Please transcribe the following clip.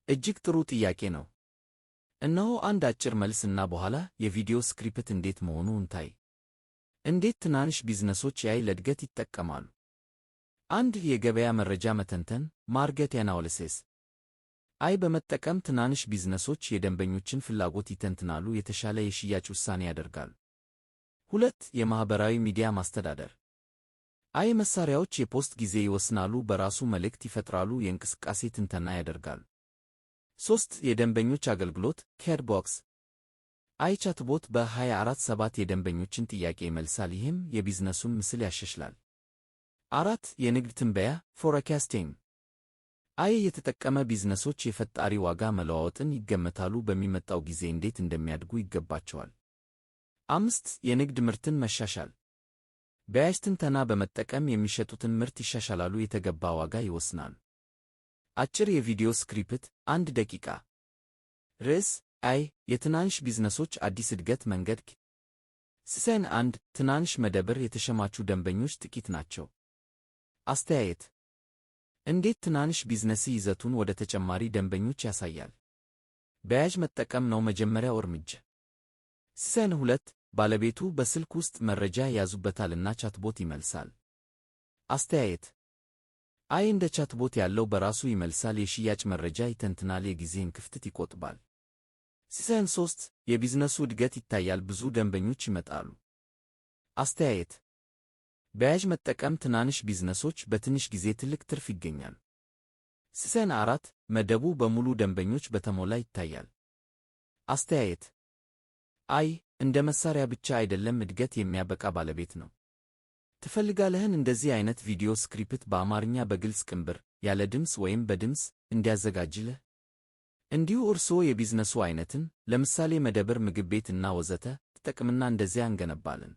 እጅግ ጥሩ ጥያቄ ነው። እነሆ አንድ አጭር መልስና በኋላ የቪዲዮ ስክሪፕት እንዴት መሆኑ እንታይ። እንዴት ትናንሽ ቢዝነሶች AI ለእድገት ይጠቀማሉ? አንድ የገበያ መረጃ መተንተን ማርኬት አናሊሲስ AI በመጠቀም ትናንሽ ቢዝነሶች የደንበኞችን ፍላጎት ይተንትናሉ፣ የተሻለ የሽያጭ ውሳኔ ያደርጋሉ። 2 የማህበራዊ ሚዲያ ማስተዳደር AI መሳሪያዎች የፖስት ጊዜ ይወስናሉ፣ በራሱ መልእክት ይፈጥራሉ፣ የእንቅስቃሴ ትንተና ያደርጋሉ። 3 የደንበኞች አገልግሎት ቻትቦክስ AI ቻትቦት በ24/7 የደንበኞችን ጥያቄ ይመልሳል፣ ይህም የቢዝነሱን ምስል ያሻሽላል። 4 የንግድ ትንበያ ፎርካስቲንግ AI የተጠቀመ ቢዝነሶች የፈጣሪ ዋጋ መለዋወጥን ይገምታሉ፣ በሚመጣው ጊዜ እንዴት እንደሚያድጉ ይገባቸዋል። 5 የንግድ ምርትን መሻሻል በAI ትንተና በመጠቀም የሚሸጡትን ምርት ይሻሻላሉ፣ የተገባ ዋጋ ይወስናሉ። አጭር የቪዲዮ ስክሪፕት 1 ደቂቃ። ርዕስ AI የትናንሽ ቢዝነሶች አዲስ እድገት መንገድ። ሲሳይን 1 ትናንሽ መደብር የተሸማቹ ደንበኞች ጥቂት ናቸው። አስተያየት እንዴት ትናንሽ ቢዝነስ ይዘቱን ወደ ተጨማሪ ደንበኞች ያሳያል? በAI መጠቀም ነው መጀመሪያው እርምጃ። ሲሳይን 2 ባለቤቱ በስልክ ውስጥ መረጃ ያዙበታልና ቻትቦት ይመልሳል። አስተያየት AI እንደ ቻትቦት ያለው በራሱ ይመልሳል፣ የሽያጭ መረጃ ይተንትናል፣ የጊዜን ክፍተት ይቆጥባል። ሲሳይን 3 የቢዝነሱ እድገት ይታያል፣ ብዙ ደንበኞች ይመጣሉ። አስተያየት በAI መጠቀም ትናንሽ ቢዝነሶች በትንሽ ጊዜ ትልቅ ትርፍ ይገኛሉ። ሲሳይን 4 መደቡ በሙሉ ደንበኞች በተሞላ ይታያል። አስተያየት AI እንደ መሳሪያ ብቻ አይደለም፣ እድገት የሚያበቃ ባለቤት ነው። ትፈልጋለህን? እንደዚህ አይነት ቪዲዮ ስክሪፕት በአማርኛ በግልጽ ቅንብር ያለ ድምፅ ወይም በድምፅ እንዲያዘጋጅልህ? እንዲሁ እርስዎ የቢዝነሱ አይነትን ለምሳሌ መደብር፣ ምግብ ቤት እና ወዘተ ተጠቅምና እንደዚያ እንገነባለን።